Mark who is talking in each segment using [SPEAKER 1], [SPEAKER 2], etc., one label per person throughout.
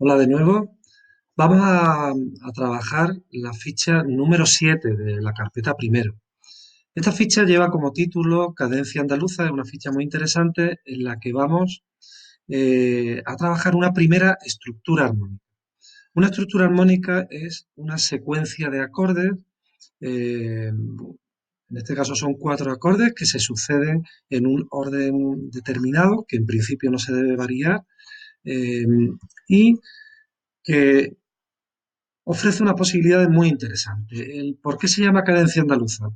[SPEAKER 1] Hola de nuevo. Vamos a trabajar la ficha número 7 de la carpeta primero. Esta ficha lleva como título Cadencia Andaluza, es una ficha muy interesante en la que vamos a trabajar una primera estructura armónica. Una estructura armónica es una secuencia de acordes, en este caso son 4 acordes que se suceden en un orden determinado, que en principio no se debe variar, eh, y que ofrece una posibilidad muy interesante. ¿Por qué se llama cadencia andaluza?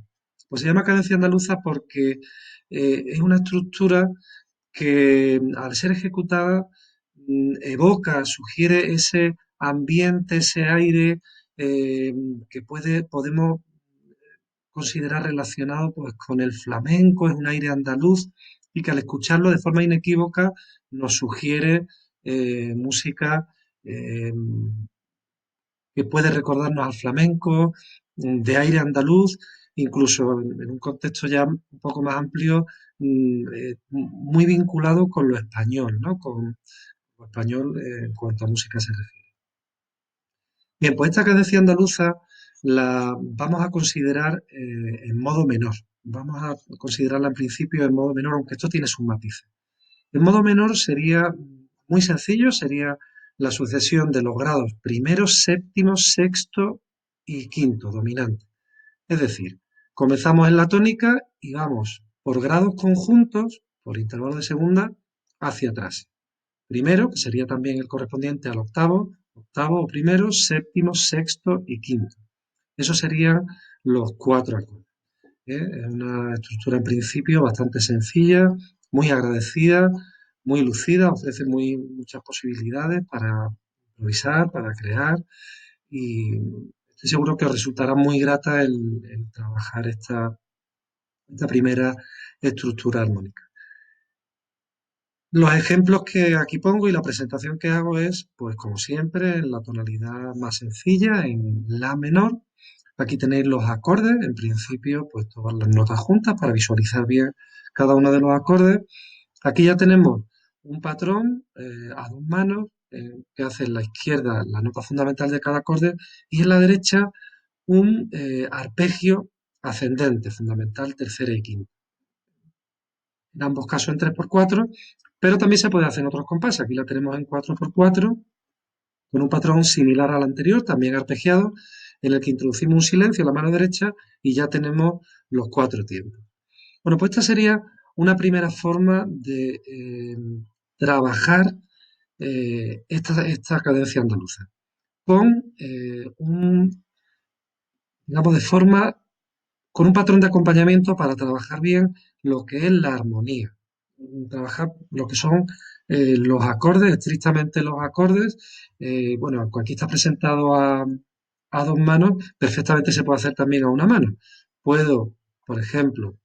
[SPEAKER 1] Pues se llama cadencia andaluza porque es una estructura que al ser ejecutada evoca, sugiere ese ambiente, ese aire eh, que podemos considerar relacionado pues, con el flamenco, es un aire andaluz y que al escucharlo de forma inequívoca nos sugiere música eh, que puede recordarnos al flamenco, de aire andaluz, incluso en un contexto ya un poco más amplio, muy vinculado con lo español, ¿no? Con lo español en cuanto a música se refiere. Bien, pues esta cadencia andaluza la vamos a considerar en modo menor. Vamos a considerarla en principio en modo menor, aunque esto tiene sus matices. El modo menor sería muy sencillo, sería la sucesión de los grados primero, séptimo, sexto y quinto dominante. Es decir, comenzamos en la tónica y vamos por grados conjuntos, por intervalos de segunda, hacia atrás. Primero, que sería también el correspondiente al octavo, octavo o primero, séptimo, sexto y quinto. Esos serían los 4 acordes. Es una estructura en principio bastante sencilla, muy agradecida, muy lucida, ofrece muchas posibilidades para improvisar, para crear y estoy seguro que os resultará muy grata el trabajar esta primera estructura armónica. Los ejemplos que aquí pongo y la presentación que hago es, pues como siempre, en la tonalidad más sencilla, en la menor. Aquí tenéis los acordes, en principio, pues todas las notas juntas para visualizar bien cada uno de los acordes. Aquí ya tenemos un patrón a 2 manos que hace en la izquierda la nota fundamental de cada acorde y en la derecha un arpegio ascendente, fundamental, tercera y quinta. En ambos casos en 3x4, pero también se puede hacer en otros compases. Aquí la tenemos en 4x4 con un patrón similar al anterior, también arpegiado, en el que introducimos un silencio en la mano derecha y ya tenemos los 4 tiempos. Bueno, pues esta sería una primera forma de trabajar esta cadencia andaluza con digamos, con un patrón de acompañamiento para trabajar bien lo que es la armonía, trabajar lo que son los acordes, estrictamente los acordes. Bueno, aquí está presentado a 2 manos, perfectamente se puede hacer también a una mano. Puedo, por ejemplo,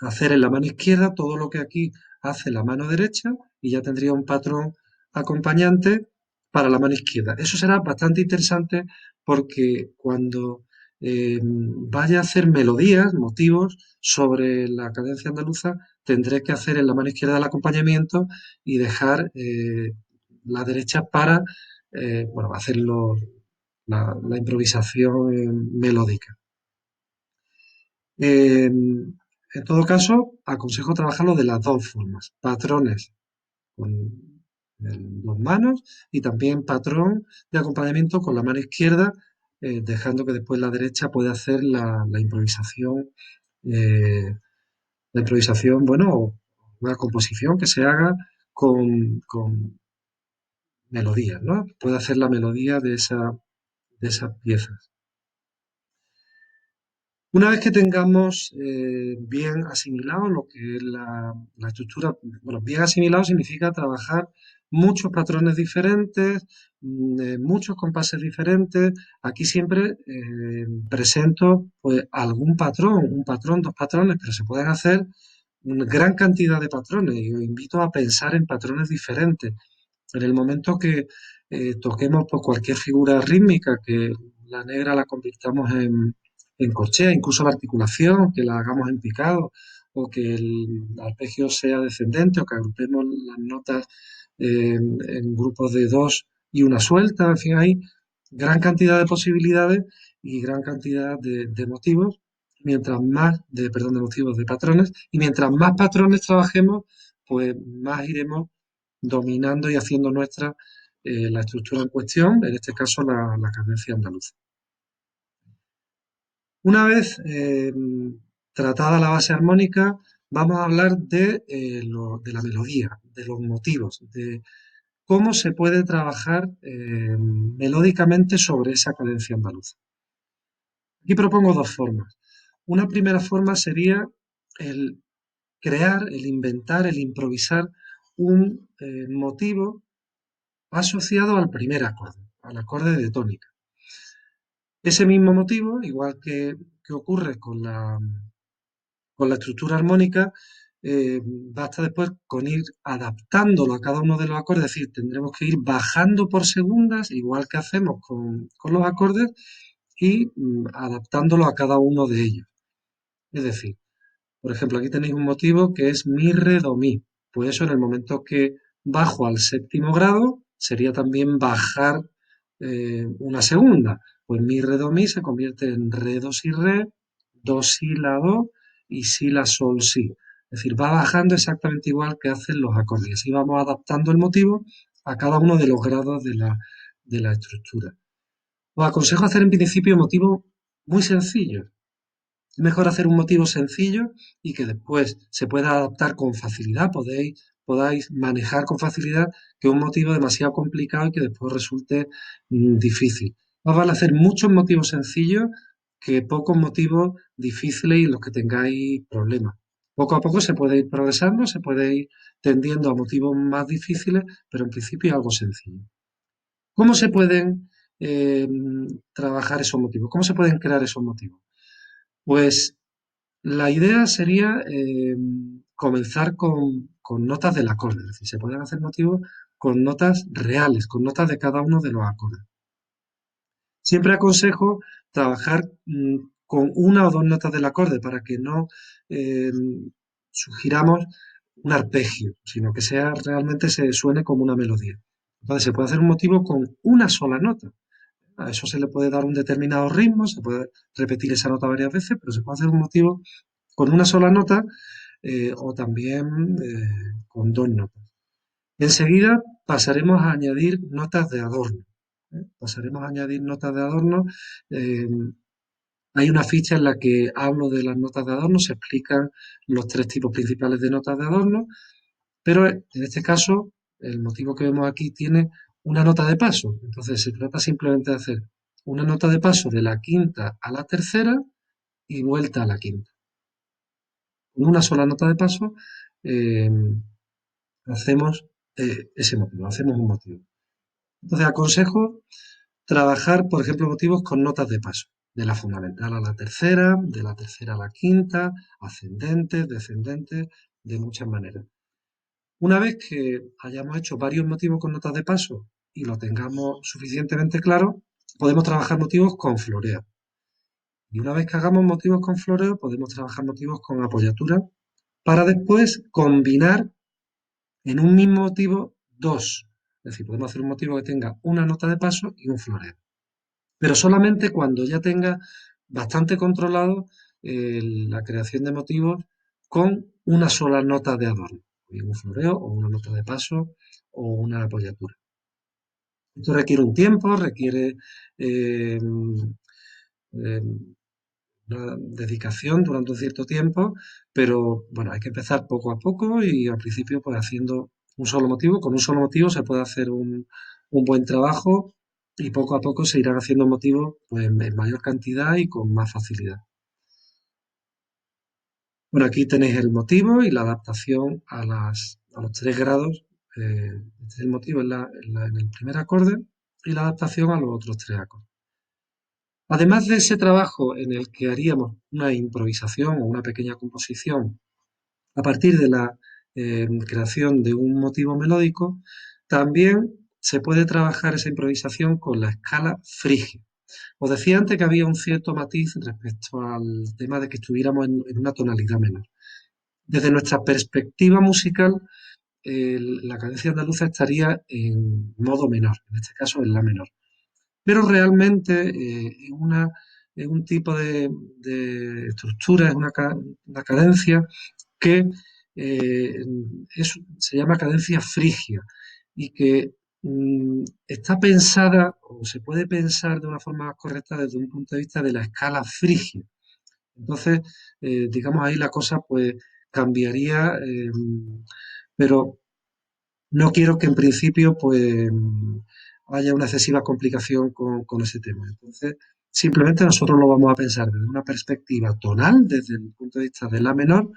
[SPEAKER 1] hacer en la mano izquierda todo lo que aquí hace la mano derecha y ya tendría un patrón acompañante para la mano izquierda. Eso será bastante interesante porque cuando vaya a hacer melodías, motivos sobre la cadencia andaluza, tendré que hacer en la mano izquierda el acompañamiento y dejar la derecha para bueno, hacer la improvisación melódica. En todo caso, aconsejo trabajarlo de las dos formas. Patrones con 2 manos y también patrón de acompañamiento con la mano izquierda, dejando que después la derecha pueda hacer eh, la improvisación, bueno, una composición que se haga con melodías, ¿no? Puede hacer la melodía de esas piezas. Una vez que tengamos bien asimilado lo que es la estructura, bueno, bien asimilado significa trabajar muchos patrones diferentes, muchos compases diferentes. Aquí siempre presento pues algún patrón, un patrón, 2 patrones, pero se pueden hacer una gran cantidad de patrones y os invito a pensar en patrones diferentes. En el momento que toquemos pues, cualquier figura rítmica, que la negra la convirtamos en corchea, incluso la articulación, que la hagamos en picado, o que el arpegio sea descendente, o que agrupemos las notas en grupos de 2 y una suelta, en fin, hay gran cantidad de posibilidades y gran cantidad de motivos, perdón, de motivos, de patrones, y mientras más patrones trabajemos, pues más iremos dominando y haciendo nuestra la estructura en cuestión, en este caso la cadencia andaluza. Una vez tratada la base armónica, vamos a hablar de la melodía, de los motivos, de cómo se puede trabajar melódicamente sobre esa cadencia andaluza. Aquí propongo dos formas. Una primera forma sería el crear, el inventar, el improvisar un motivo asociado al primer acorde, al acorde de tónica. Ese mismo motivo, igual que ocurre con la estructura armónica, basta después con ir adaptándolo a cada uno de los acordes, es decir, tendremos que ir bajando por segundas, igual que hacemos con los acordes, y adaptándolo a cada uno de ellos. Es decir, por ejemplo, aquí tenéis un motivo que es mi, re, do, mi. Pues eso en el momento que bajo al séptimo grado sería también bajar una segunda. Pues mi, re, do, mi se convierte en re, do, si, re, do, si, la, do y si, la, sol, si. Es decir, va bajando exactamente igual que hacen los acordes. Y vamos adaptando el motivo a cada uno de los grados de la estructura. Os aconsejo hacer en principio motivos muy sencillos. Es mejor hacer un motivo sencillo y que después se pueda adaptar con facilidad, podáis manejar con facilidad, que un motivo demasiado complicado y que después resulte difícil. Más vale hacer muchos motivos sencillos que pocos motivos difíciles y en los que tengáis problemas. Poco a poco se puede ir progresando, se puede ir tendiendo a motivos más difíciles, pero en principio algo sencillo. ¿Cómo se pueden trabajar esos motivos? ¿Cómo se pueden crear esos motivos? Pues la idea sería comenzar con notas del acorde, es decir, se pueden hacer motivos con notas reales, con notas de cada uno de los acordes. Siempre aconsejo trabajar con una o dos notas del acorde para que no eh, sugiramos un arpegio, sino que realmente se suene como una melodía. Entonces se puede hacer un motivo con una sola nota. A eso se le puede dar un determinado ritmo, se puede repetir esa nota varias veces, pero se puede hacer un motivo con una sola nota o también con dos notas. Enseguida pasaremos a añadir notas de adorno. Pasaremos a añadir notas de adorno. eh, Hay una ficha en la que hablo de las notas de adorno, se explican los tres tipos principales de notas de adorno, pero en este caso el motivo que vemos aquí tiene una nota de paso. Entonces se trata simplemente de hacer una nota de paso de la quinta a la tercera y vuelta a la quinta. Con una sola nota de paso eh, hacemos ese motivo, hacemos un motivo. Entonces aconsejo trabajar, por ejemplo, motivos con notas de paso, de la fundamental a la tercera, de la tercera a la quinta, ascendentes, descendentes, de muchas maneras. Una vez que hayamos hecho varios motivos con notas de paso y lo tengamos suficientemente claro, podemos trabajar motivos con floreo. Y una vez que hagamos motivos con floreo, podemos trabajar motivos con apoyatura para después combinar en un mismo motivo dos. Es decir, podemos hacer un motivo que tenga una nota de paso y un floreo. Pero solamente cuando ya tenga bastante controlado la creación de motivos con una sola nota de adorno, un floreo o una nota de paso o una apoyatura. Esto requiere un tiempo, requiere eh, eh, una dedicación durante un cierto tiempo, pero bueno, hay que empezar poco a poco y al principio pues haciendo un solo motivo. Con un solo motivo se puede hacer un buen trabajo y poco a poco se irán haciendo motivos pues, en mayor cantidad y con más facilidad. Bueno, aquí tenéis el motivo y la adaptación a los tres grados. Este es el motivo en el primer acorde y la adaptación a los otros tres acordes. Además de ese trabajo en el que haríamos una improvisación o una pequeña composición a partir de la creación de un motivo melódico, también se puede trabajar esa improvisación con la escala frigia. Os decía antes que había un cierto matiz respecto al tema de que estuviéramos en una tonalidad menor. Desde nuestra perspectiva musical, la cadencia andaluza estaría en modo menor, en este caso en la menor. Pero realmente es un tipo de estructura, es una cadencia que eh, se llama cadencia frigia y que está pensada o se puede pensar de una forma más correcta desde un punto de vista de la escala frigia. Entonces, digamos ahí la cosa pues cambiaría, pero no quiero que en principio pues haya una excesiva complicación con ese tema. Entonces, simplemente nosotros lo vamos a pensar desde una perspectiva tonal, desde el punto de vista de la menor,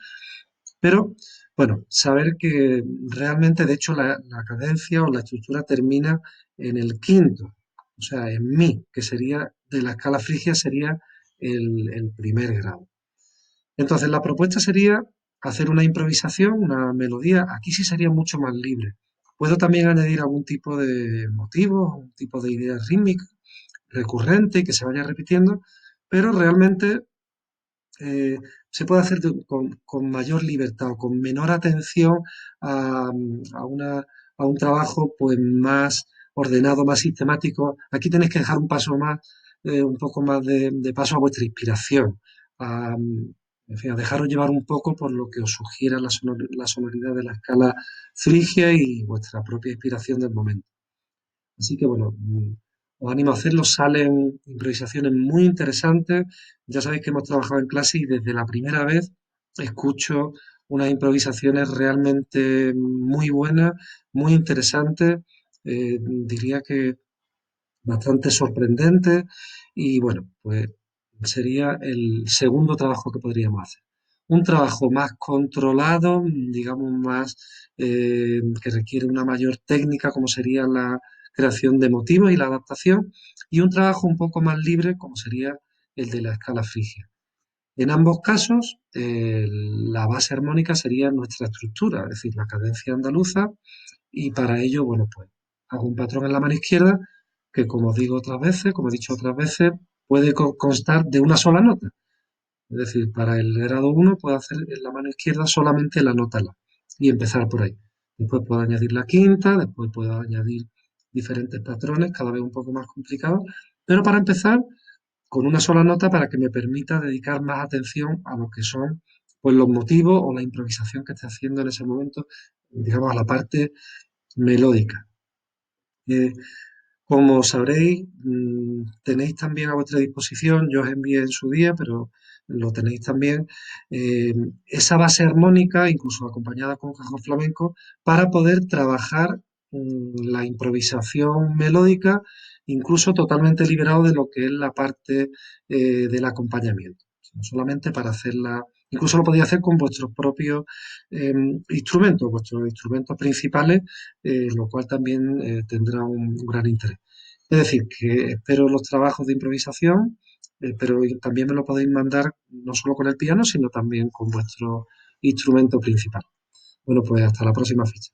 [SPEAKER 1] pero bueno, saber que realmente, de hecho, la cadencia o la estructura termina en el quinto, o sea, en mi, que sería de la escala frigia, sería el primer grado. Entonces, la propuesta sería hacer una improvisación, una melodía. Aquí sí sería mucho más libre. Puedo también añadir algún tipo de motivo, un tipo de idea rítmica recurrente que se vaya repitiendo, pero realmente eh, se puede hacer con mayor libertad o con menor atención a, a una- a un trabajo pues más ordenado, más sistemático. Aquí tenéis que dejar un paso más, un poco más de paso a vuestra inspiración, a, en fin, a dejaros llevar un poco por lo que os sugiera la sonoridad de la escala frigia y vuestra propia inspiración del momento. Así que bueno, os animo a hacerlo. Salen improvisaciones muy interesantes. Ya sabéis que hemos trabajado en clase y desde la primera vez escucho unas improvisaciones realmente muy buenas, muy interesantes. Diría que bastante sorprendente y bueno, pues sería el segundo trabajo que podríamos hacer. Un trabajo más controlado, digamos más que requiere una mayor técnica como sería la creación de motivos y la adaptación y un trabajo un poco más libre como sería el de la escala frigia. En ambos casos, la base armónica sería nuestra estructura, es decir, la cadencia andaluza y para ello, bueno, pues hago un patrón en la mano izquierda que, como digo otras veces, como he dicho otras veces, puede constar de una sola nota. Es decir, para el grado uno puedo hacer en la mano izquierda solamente la nota La y empezar por ahí. Después puedo añadir la quinta, después puedo añadir diferentes patrones, cada vez un poco más complicados, pero para empezar con una sola nota para que me permita dedicar más atención a lo que son pues, los motivos o la improvisación que esté haciendo en ese momento, digamos, a la parte melódica. Eh, Como sabréis, tenéis también a vuestra disposición, yo os envié en su día, pero lo tenéis también, eh, esa base armónica, incluso acompañada con cajón flamenco, para poder trabajar la improvisación melódica, incluso totalmente liberado de lo que es la parte del acompañamiento, sino solamente para hacerla. Incluso lo podéis hacer con vuestros propios vuestros instrumentos principales, lo cual también tendrá un gran interés. Es decir, que espero los trabajos de improvisación, pero también me lo podéis mandar no solo con el piano, sino también con vuestro instrumento principal. Bueno, pues hasta la próxima fecha.